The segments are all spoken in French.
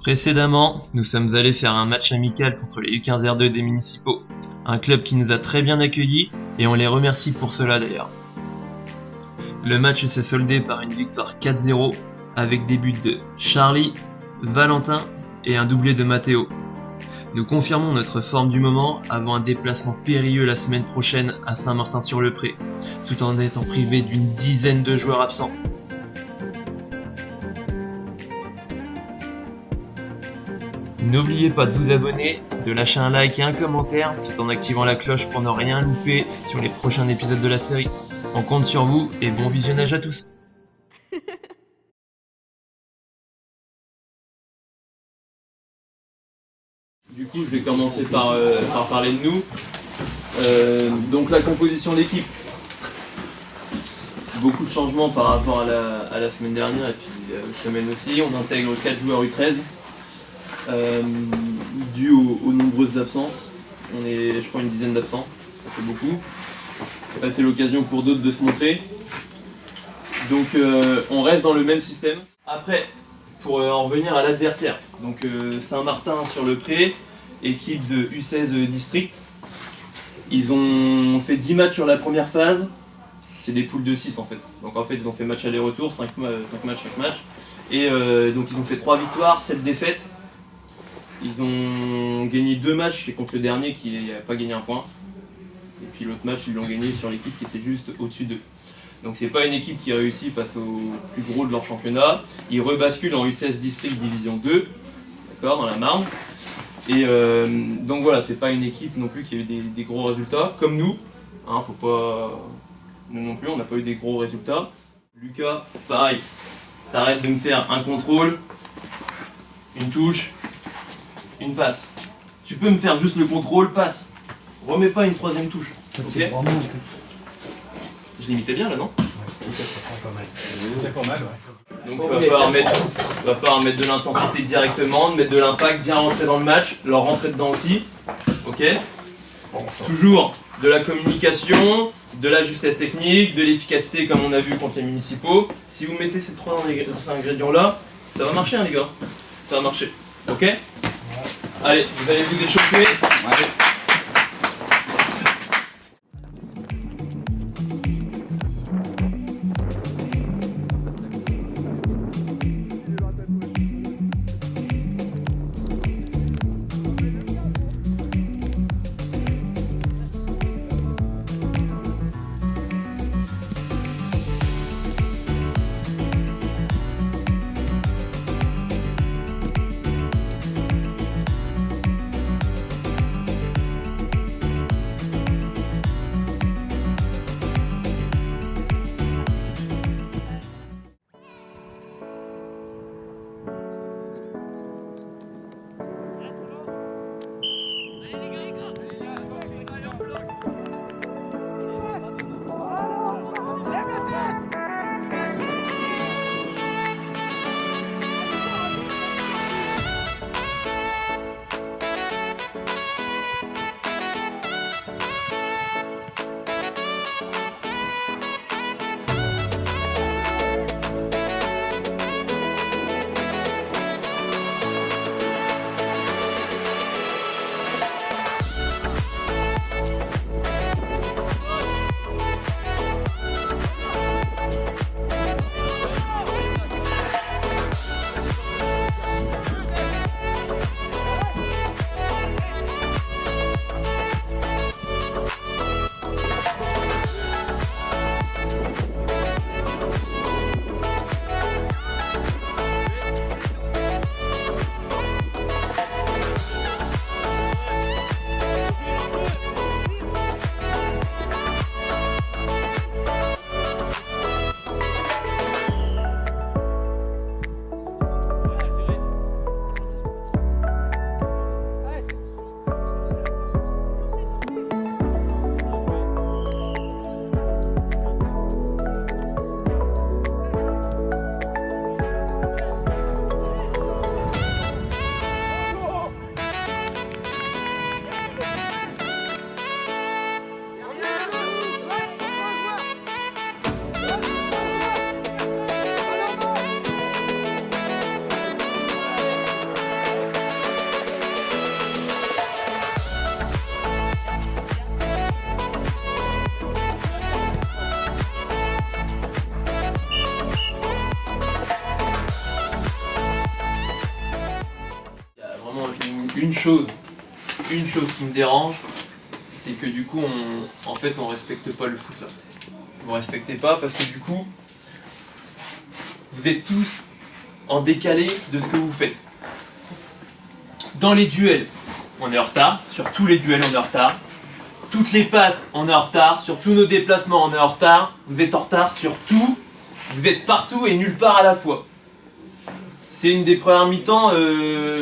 Précédemment, nous sommes allés faire un match amical contre les U15R2 des municipaux, un club qui nous a très bien accueillis et on les remercie pour cela d'ailleurs. Le match s'est soldé par une victoire 4-0 avec des buts de Charlie, Valentin et un doublé de Matteo. Nous confirmons notre forme du moment avant un déplacement périlleux la semaine prochaine à Saint-Martin-sur-le-Pré, tout en étant privé d'une dizaine de joueurs absents. N'oubliez pas de vous abonner, de lâcher un like et un commentaire, tout en activant la cloche pour ne rien louper sur les prochains épisodes de la série. On compte sur vous et bon visionnage à tous. Du coup, je vais commencer par parler de nous. Donc la composition d'équipe. Beaucoup de changements par rapport à la semaine dernière et puis la semaine aussi. On intègre 4 joueurs U13. Dû aux nombreuses absences. On est, je crois, une dizaine d'absents. Ça fait beaucoup. C'est l'occasion pour d'autres de se montrer. Donc on reste dans le même système. Après, pour en revenir à l'adversaire, donc Saint-Martin-sur-le-Pré, équipe de U16 District. Ils ont fait 10 matchs sur la première phase. C'est des poules de 6 en fait. Donc en fait ils ont fait match aller-retour, 5 matchs, 5 matchs. Et donc ils ont fait 3 victoires, 7 défaites. Ils ont gagné 2 matchs contre le dernier qui n'a pas gagné un point. Et puis l'autre match ils l'ont gagné sur l'équipe qui était juste au-dessus d'eux. Donc c'est pas une équipe qui réussit face au plus gros de leur championnat. Ils rebasculent en U16 District Division 2, d'accord, dans la Marne. Et donc voilà, c'est pas une équipe non plus qui a eu des gros résultats, comme nous. Hein, faut pas... Nous non plus, on n'a pas eu des gros résultats. Lucas, pareil, t'arrêtes de me faire un contrôle, une touche, une passe. Tu peux me faire juste le contrôle, passe. Remets pas une troisième touche. Ok. Je l'imitais bien là, non? C'était pas mal, ouais. Donc il va falloir mettre de l'intensité directement, de mettre de l'impact, bien rentrer dans le match, leur rentrer dedans aussi. Ok. Toujours de la communication, de la justesse technique, de l'efficacité comme on a vu contre les municipaux. Si vous mettez ces 3 ingrédients là, ça va marcher hein, les gars. Ça va marcher. Ok. Allez, vous allez vous échauffer. Allez. une chose qui me dérange, c'est que du coup, en fait, on respecte pas le foot là. Vous respectez pas parce que du coup, vous êtes tous en décalé de ce que vous faites. Dans les duels, on est en retard. Sur tous les duels, on est en retard. Toutes les passes, on est en retard. Sur tous nos déplacements, on est en retard. Vous êtes en retard sur tout. Vous êtes partout et nulle part à la fois. C'est une des premières mi-temps,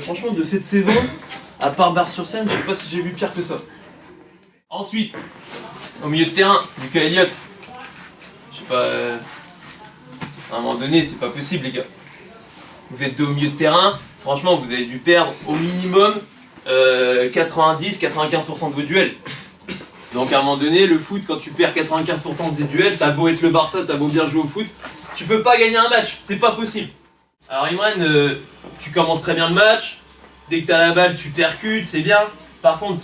franchement, de cette saison. À part Bar-sur-Seine, je sais pas si j'ai vu pire que ça. Ensuite, au milieu de terrain, Lucas Elliott. Je sais pas... à un moment donné, c'est pas possible, les gars. Vous êtes deux au milieu de terrain. Franchement, vous avez dû perdre au minimum 90-95% de vos duels. Donc à un moment donné, le foot, quand tu perds 95% des duels, t'as beau être le Barça, t'as beau bien jouer au foot, tu peux pas gagner un match, c'est pas possible. Alors Imran, tu commences très bien le match, dès que t'as la balle, tu percutes, c'est bien. Par contre,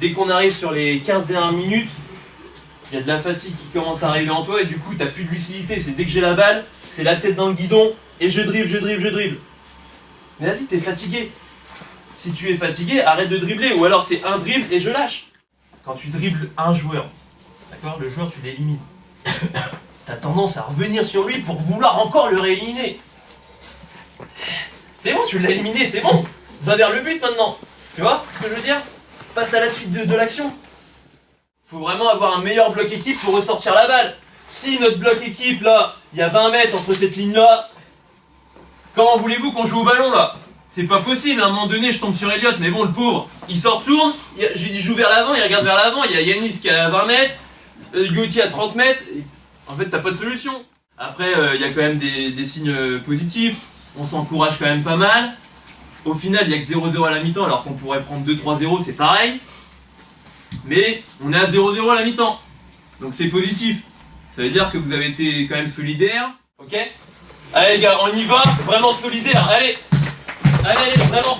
dès qu'on arrive sur les 15 dernières minutes, il y a de la fatigue qui commence à arriver en toi et du coup t'as plus de lucidité. C'est dès que j'ai la balle, c'est la tête dans le guidon et je dribble. Mais vas-y, t'es fatigué. Si tu es fatigué, arrête de dribbler ou alors c'est un dribble et je lâche. Quand tu dribbles un joueur, d'accord, le joueur tu l'élimines. T'as tendance à revenir sur lui pour vouloir encore le rééliminer. C'est bon, tu l'as éliminé, c'est bon. Va vers le but maintenant. Tu vois ce que je veux dire? Passe à la suite de l'action. Faut vraiment avoir un meilleur bloc équipe pour ressortir la balle. Si notre bloc équipe là, il y a 20 mètres entre cette ligne là, comment voulez-vous qu'on joue au ballon là? C'est pas possible, à un moment donné je tombe sur Elliott, mais bon le pauvre, il sort tourne, il joue vers l'avant, il regarde vers l'avant, il y a Yanis qui est à 20 mètres, Gauthier à 30 mètres, et en fait t'as pas de solution. Après il y a quand même des signes positifs, on s'encourage quand même pas mal. Au final il y a que 0-0 à la mi-temps alors qu'on pourrait prendre 2-3-0, c'est pareil. Mais on est à 0-0 à la mi-temps, donc c'est positif. Ça veut dire que vous avez été quand même solidaires, ok? Allez les gars, on y va, vraiment solidaires, allez! Allez, vraiment!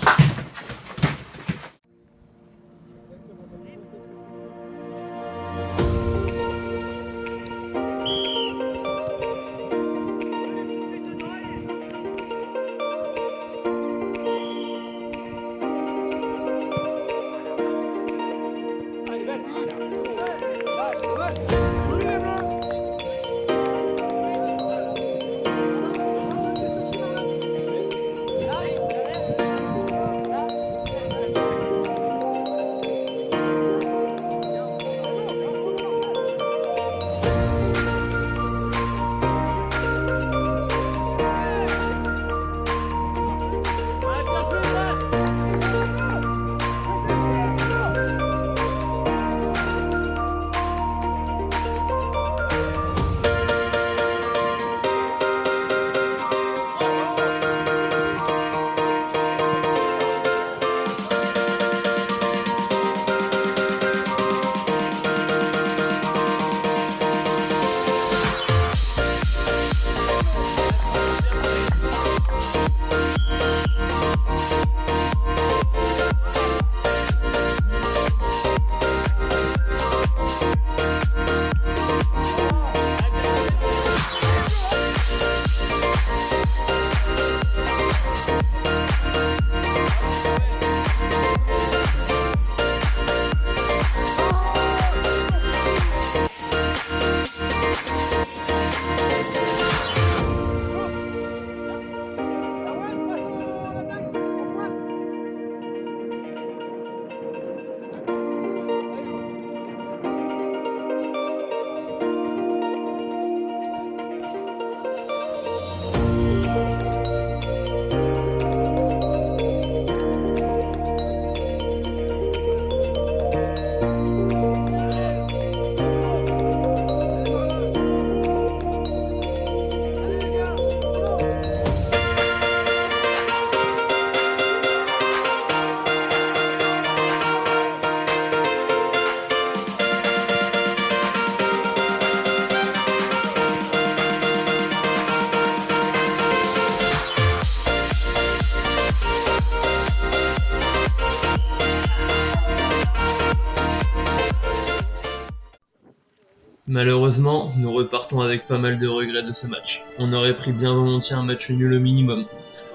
Malheureusement, nous repartons avec pas mal de regrets de ce match. On aurait pris bien volontiers un match nul au minimum.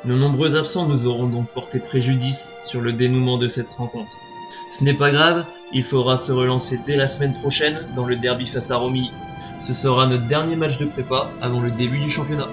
Nos nombreux absents nous auront donc porté préjudice sur le dénouement de cette rencontre. Ce n'est pas grave, il faudra se relancer dès la semaine prochaine dans le derby face à Romilly. Ce sera notre dernier match de prépa avant le début du championnat.